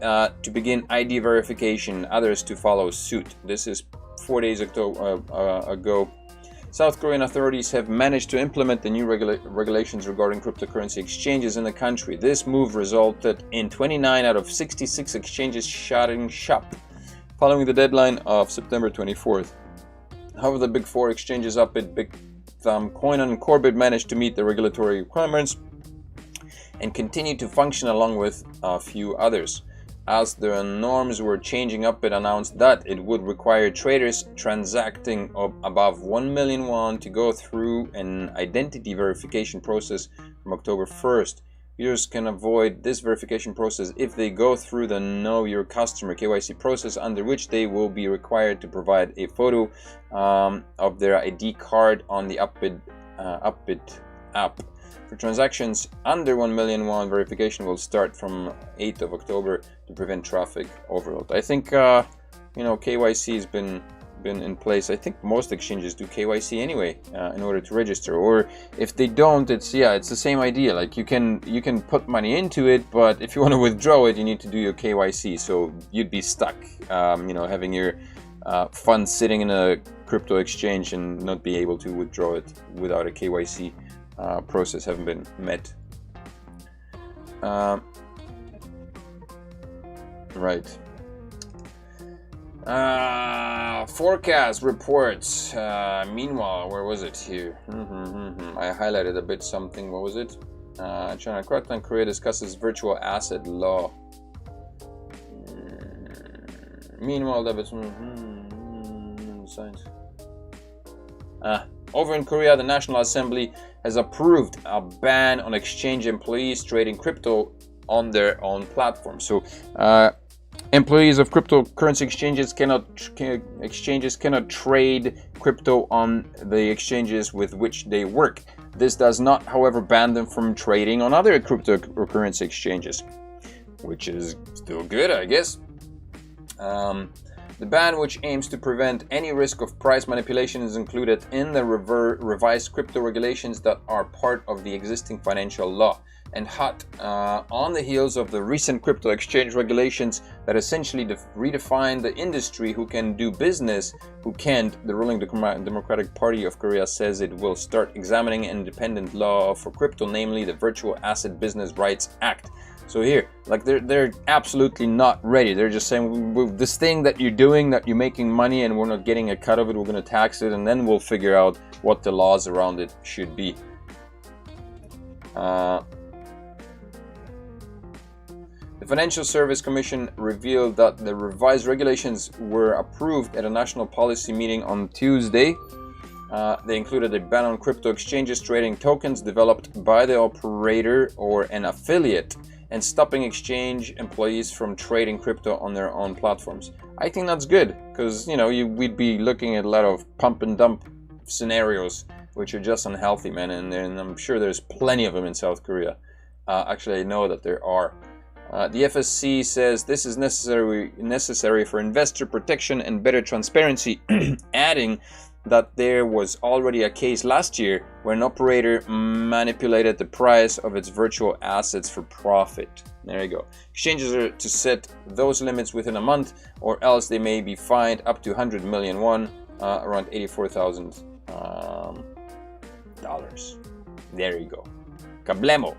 to begin ID verification. Others to follow suit. This is 4 days ago. South Korean authorities have managed to implement the new regulations regarding cryptocurrency exchanges in the country. This move resulted in 29 out of 66 exchanges shutting shop, following the deadline of September 24th. However, the big four exchanges Upbit, Big Thumb, Coin, and Corbit managed to meet the regulatory requirements and continue to function along with a few others. As the norms were changing, Upbit announced that it would require traders transacting above 1 million won to go through an identity verification process from October 1st. Users can avoid this verification process if they go through the Know Your Customer KYC process, under which they will be required to provide a photo of their ID card on the Upbit app. For transactions under 1 million won, verification will start from 8th of October to prevent traffic overload. I think KYC has been in place. I think most exchanges do KYC anyway in order to register, or if they don't, it's the same idea. Like you can put money into it, but if you want to withdraw it, you need to do your KYC. So you'd be stuck, having your funds sitting in a crypto exchange and not be able to withdraw it without a KYC process haven't been met. Right. Forecast reports. Meanwhile, where was it here? I highlighted a bit something. What was it? China Korea discusses virtual asset law. Meanwhile, science. Over in Korea, the National Assembly has approved a ban on exchange employees trading crypto on their own platform. So, employees of cryptocurrency exchanges cannot trade crypto on the exchanges with which they work. This does not, however, ban them from trading on other cryptocurrency exchanges, which is still good, I guess. The ban, which aims to prevent any risk of price manipulation, is included in the revised crypto regulations that are part of the existing financial law, and hot on the heels of the recent crypto exchange regulations that essentially redefine the industry, who can do business, who can't. The ruling Democratic Party of Korea says it will start examining an independent law for crypto, namely the Virtual Asset Business Rights Act. So here, like they're absolutely not ready. They're just saying, this thing that you're doing, that you're making money and we're not getting a cut of it, we're going to tax it, and then we'll figure out what the laws around it should be. The Financial Service Commission revealed that the revised regulations were approved at a national policy meeting on Tuesday. They included a ban on crypto exchanges trading tokens developed by the operator or an affiliate, and stopping exchange employees from trading crypto on their own platforms. I think that's good, because we'd be looking at a lot of pump and dump scenarios, which are just unhealthy, man, and I'm sure there's plenty of them in South Korea. Actually, I know that there are. The FSC says this is necessary for investor protection and better transparency, adding that there was already a case last year where an operator manipulated the price of its virtual assets for profit. There you go. Exchanges are to set those limits within a month, or else they may be fined up to 100 million won, around $84,000. There you go. Kablemo.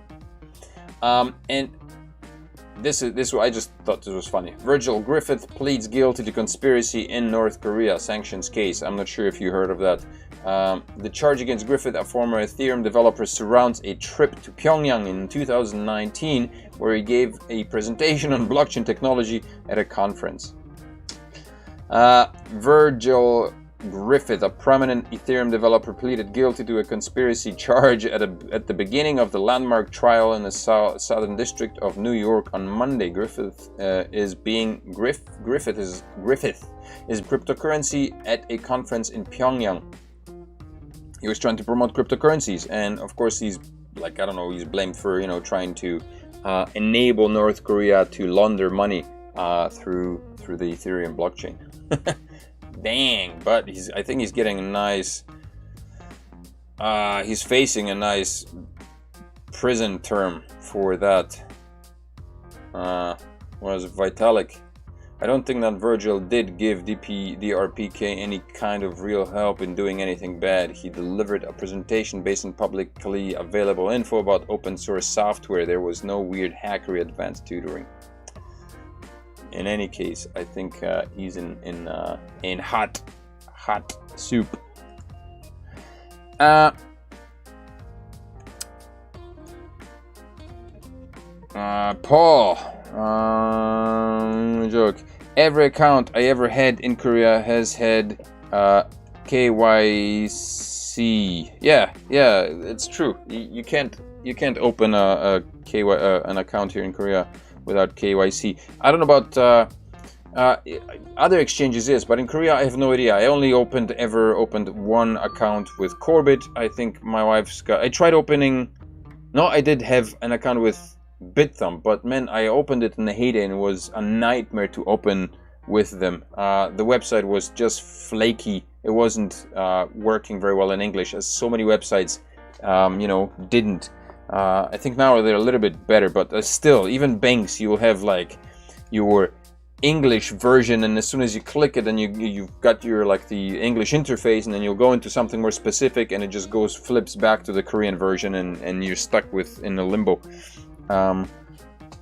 And This I just thought this was funny. Virgil Griffith pleads guilty to conspiracy in North Korea sanctions case. I'm not sure if you heard of that. The charge against Griffith, a former Ethereum developer, surrounds a trip to Pyongyang in 2019, where he gave a presentation on blockchain technology at a conference. Virgil Griffith, a prominent Ethereum developer, pleaded guilty to a conspiracy charge at the beginning of the landmark trial in the Southern District of New York on Monday. Griffith is cryptocurrency at a conference in Pyongyang. He was trying to promote cryptocurrencies, and of course he's like, I don't know, he's blamed for, you know, trying to enable North Korea to launder money through the Ethereum blockchain. Dang, but I think he's getting a nice, he's facing a nice prison term for that. Was Vitalik. I don't think that Virgil did give DRPK any kind of real help in doing anything bad. He delivered a presentation based on publicly available info about open source software. There was no weird hackery advanced tutoring. In any case, I think he's in hot soup. Paul, joke. Every account I ever had in Korea has had KYC. Yeah, it's true. You can't open an account here in Korea without KYC. I don't know about other exchanges, yes, but in Korea I have no idea. I only ever opened one account with Corbit. I think my wife's got. I tried opening. No, I did have an account with Bithumb, but man, I opened it in the heyday and it was a nightmare to open with them. The website was just flaky. It wasn't working very well in English, as so many websites, didn't. I think now they're a little bit better, but still, even banks, you will have like your English version, and as soon as you click it, and you've got your like the English interface, and then you'll go into something more specific, and it just flips back to the Korean version, and you're stuck in a limbo.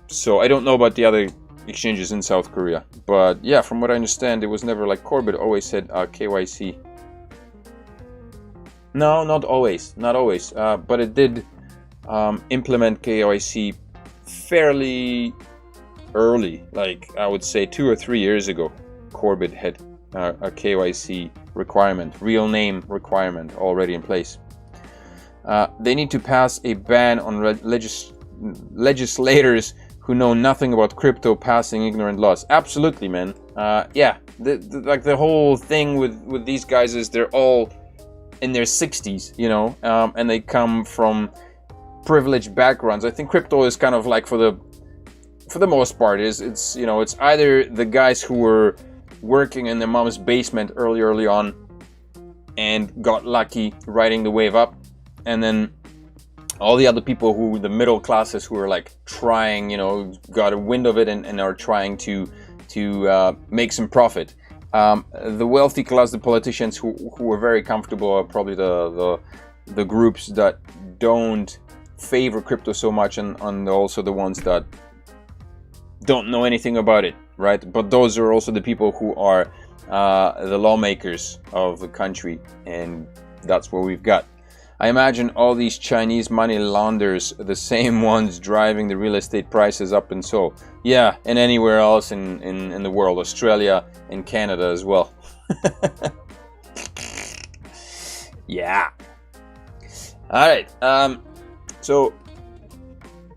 So I don't know about the other exchanges in South Korea, but yeah, from what I understand, it was never like Corbit always said KYC. No, not always, but it did implement KYC fairly early, like I would say 2 or 3 years ago. Corbit had a KYC requirement, real name requirement already in place. They need to pass a ban on legislators who know nothing about crypto passing ignorant laws. Absolutely, man. Yeah, the whole thing with these guys is they're all in their 60s, and they come from privileged backgrounds. I think crypto is kind of like for the most part it's either the guys who were working in their mom's basement early on and got lucky riding the wave up, and then all the other people who the middle classes who are like trying, got a wind of it and are trying to make some profit. The wealthy class, the politicians who are very comfortable, are probably the groups that don't favor crypto so much, and also the ones that don't know anything about it, right? But those are also the people who are the lawmakers of the country, and that's what we've got. I imagine all these Chinese money launderers are the same ones driving the real estate prices up in Seoul. Yeah, and anywhere else in the world, Australia and Canada as well. Yeah. All right. So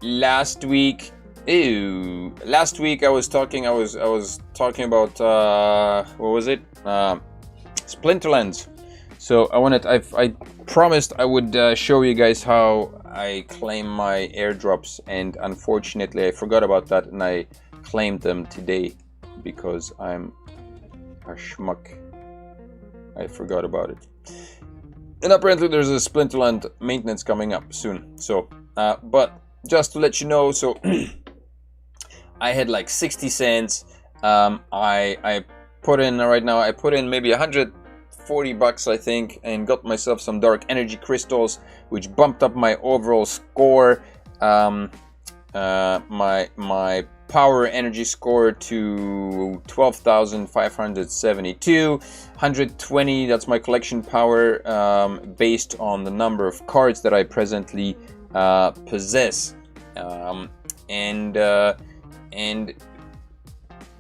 last week I was talking about what was it? Splinterlands. So I promised I would show you guys how I claim my airdrops, and unfortunately I forgot about that, and I claimed them today because I'm a schmuck. I forgot about it. And apparently there's a Splinterland maintenance coming up soon. So, but just to let you know, so I had like 60 cents. I put in right now. I put in maybe $140, I think, and got myself some dark energy crystals, which bumped up my overall score. My power energy score to 12,572. 120. That's my collection power, based on the number of cards that I presently possess. And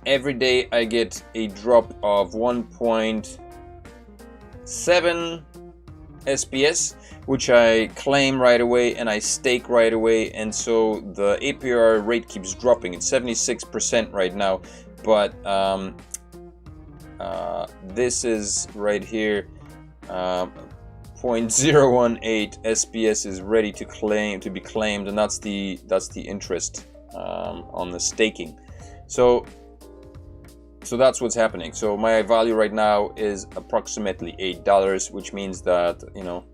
every day I get a drop of 1.2 7 SPS, which I claim right away and I stake right away, and so the APR rate keeps dropping. It's 76% right now, but this is right here, 0.018 SPS is ready to be claimed, and that's the interest on the staking. So that's what's happening. So my value right now is approximately $8, which means that, you know,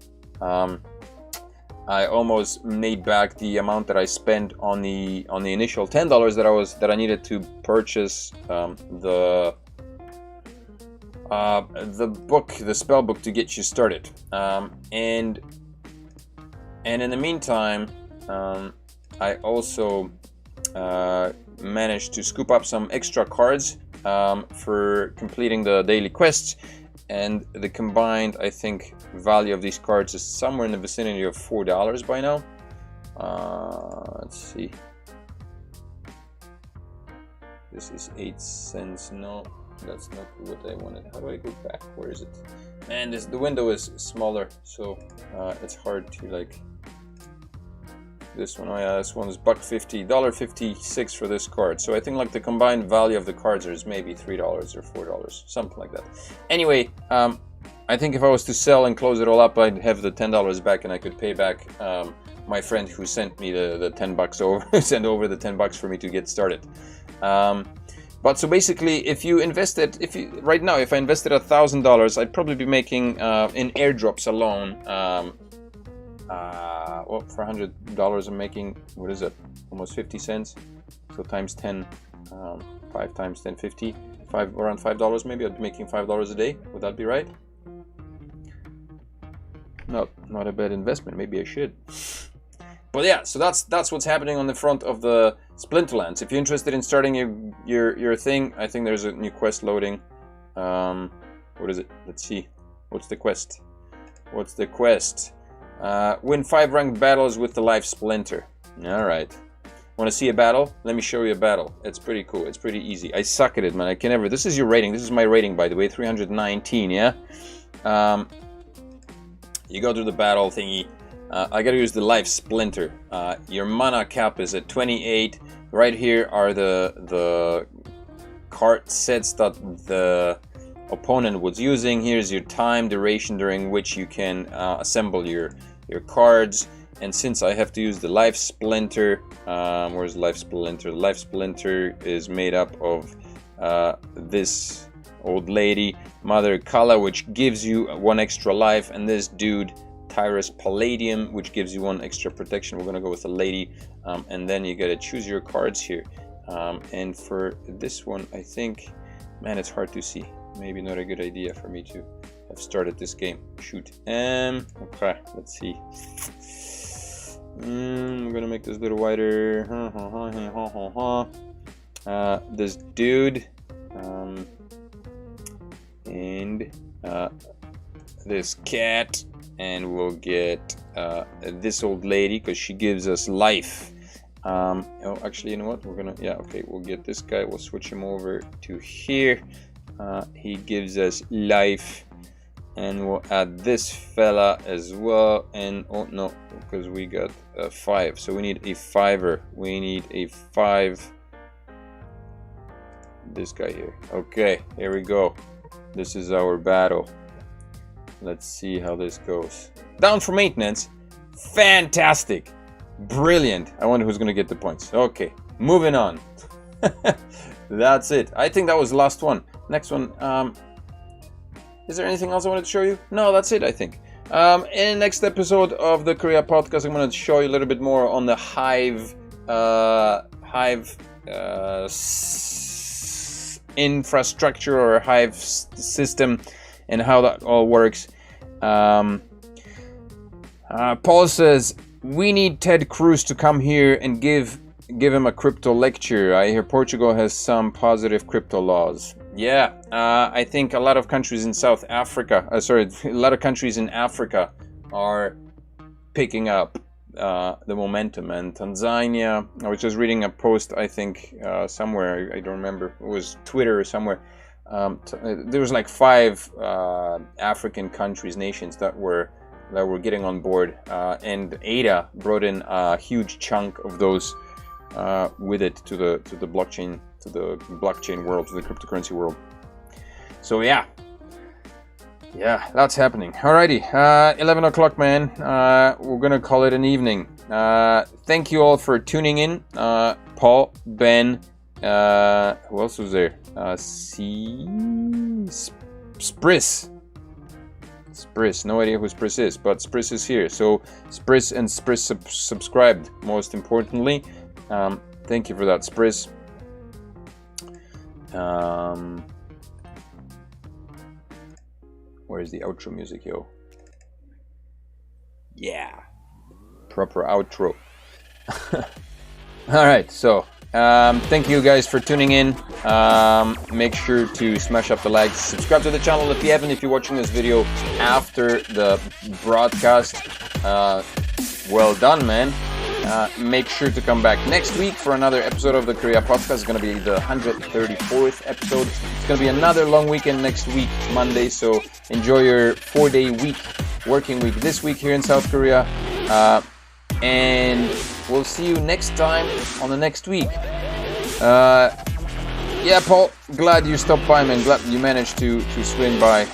I almost made back the amount that I spent on the initial $10 that I needed to purchase the spell book to get you started. And in the meantime, I also managed to scoop up some extra cards for completing the daily quests, and the combined, I think, value of these cards is somewhere in the vicinity of $4 by now. Let's see. This is 8 cents. No, that's not what I wanted. How do I go back? Where is it? Man, the window is smaller, so it's hard to like. This one, oh yeah, this one is $1.50, $1.56 for this card. So I think like the combined value of the cards is maybe $3 or $4, something like that. Anyway, I think if I was to sell and close it all up, I'd have the $10 back, and I could pay back my friend who sent me the $10 over, sent over the $10 for me to get started. But so basically, if you invested, right now, if I invested $1,000, I'd probably be making in airdrops alone. Well, for $100 I'm making, what is it, almost 50 cents, so times 10, 5 times 10, 50, around $5 maybe. I'd be making $5 a day. Would that be right? Not a bad investment. Maybe I should. But yeah, so that's what's happening on the front of the Splinterlands. If you're interested in starting your thing, I think there's a new quest loading. What is it? Let's see. What's the quest? Win 5 ranked battles with the live splinter. Alright. Want to see a battle? Let me show you a battle. It's pretty cool. It's pretty easy. I suck at it, man. I can never. This is your rating. This is my rating, by the way. 319, yeah? You go to the battle thingy. I gotta use the live splinter. Your mana cap is at 28. Right here are the card sets that the opponent was using. Here's your time duration during which you can assemble your cards, and since I have to use the life splinter, where's life splinter? The life splinter is made up of this old lady, Mother Kala, which gives you 1 extra life, and this dude Tyrus Palladium, which gives you 1 extra protection. We're gonna go with the lady, and then you gotta choose your cards here, and for this one, I think, man, it's hard to see. Maybe not a good idea for me to have started this game. Shoot. Okay, let's see. I'm gonna make this a little wider. This dude, and this cat, and we'll get this old lady because she gives us life. Oh, actually, you know what? We're gonna, yeah, okay, we'll get this guy. We'll switch him over to here. He gives us life, and we'll add this fella as well. And oh no, because we got a 5, so we need a 5er. We need a 5. This guy here. Okay, here we go. This is our battle. Let's see how this goes. Down for maintenance. Fantastic. Brilliant. I wonder who's gonna get the points. Okay, moving on. That's it. I think that was the last one. Next one. Is there anything else I wanted to show you? No, that's it, I think. In the next episode of the Korea podcast, I'm going to show you a little bit more on the HIVE infrastructure or HIVE system and how that all works. Paul says, we need Ted Cruz to come here and give him a crypto lecture. I hear Portugal has some positive crypto laws. Yeah, I think a lot of countries in South Africa, a lot of countries in Africa are picking up the momentum. And Tanzania, I was just reading a post, I think somewhere, I don't remember, it was Twitter or somewhere, there was like 5 African countries, nations that were getting on board, and ADA brought in a huge chunk of those with it to the blockchain world, to the cryptocurrency world. So yeah, that's happening. Alrighty, 11 o'clock, man. We're gonna call it an evening. Thank you all for tuning in. Paul, Ben, who else was there? Spris. No idea who Spris is, but Spris is here. So Spris and Spris subscribed, most importantly. Thank you for that, Spris. Where's the outro music, yo? Yeah, proper outro. All right, so thank you guys for tuning in. Make sure to smash up the likes, subscribe to the channel if you haven't. If you're watching this video after the broadcast, well done, man. Make sure to come back next week for another episode of the Korea Podcast. It's going to be the 134th episode. It's going to be another long weekend next week, Monday. So enjoy your 4-day week, working week this week here in South Korea. And we'll see you next time on the next week. Yeah, Paul, glad you stopped by, man. Glad you managed to swing by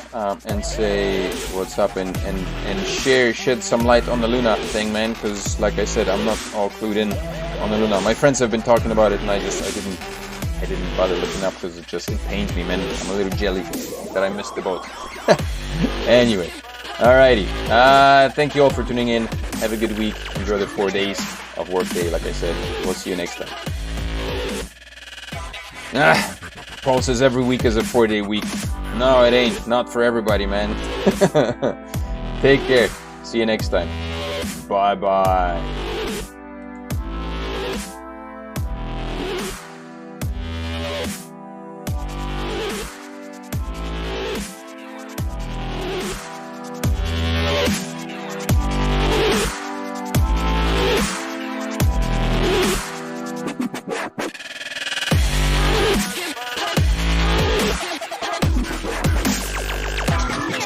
and say what's up and shed some light on the Luna thing, man. Because, like I said, I'm not all clued in on the Luna. My friends have been talking about it, and I didn't bother looking up because it pains me, man. I'm a little jelly that I missed the boat. Anyway, alrighty. Thank you all for tuning in. Have a good week. Enjoy the 4 days of work day, like I said. We'll see you next time. Paul says every week is a 4-day week. No, it ain't. Not for everybody, man. Take care. See you next time. Bye-bye.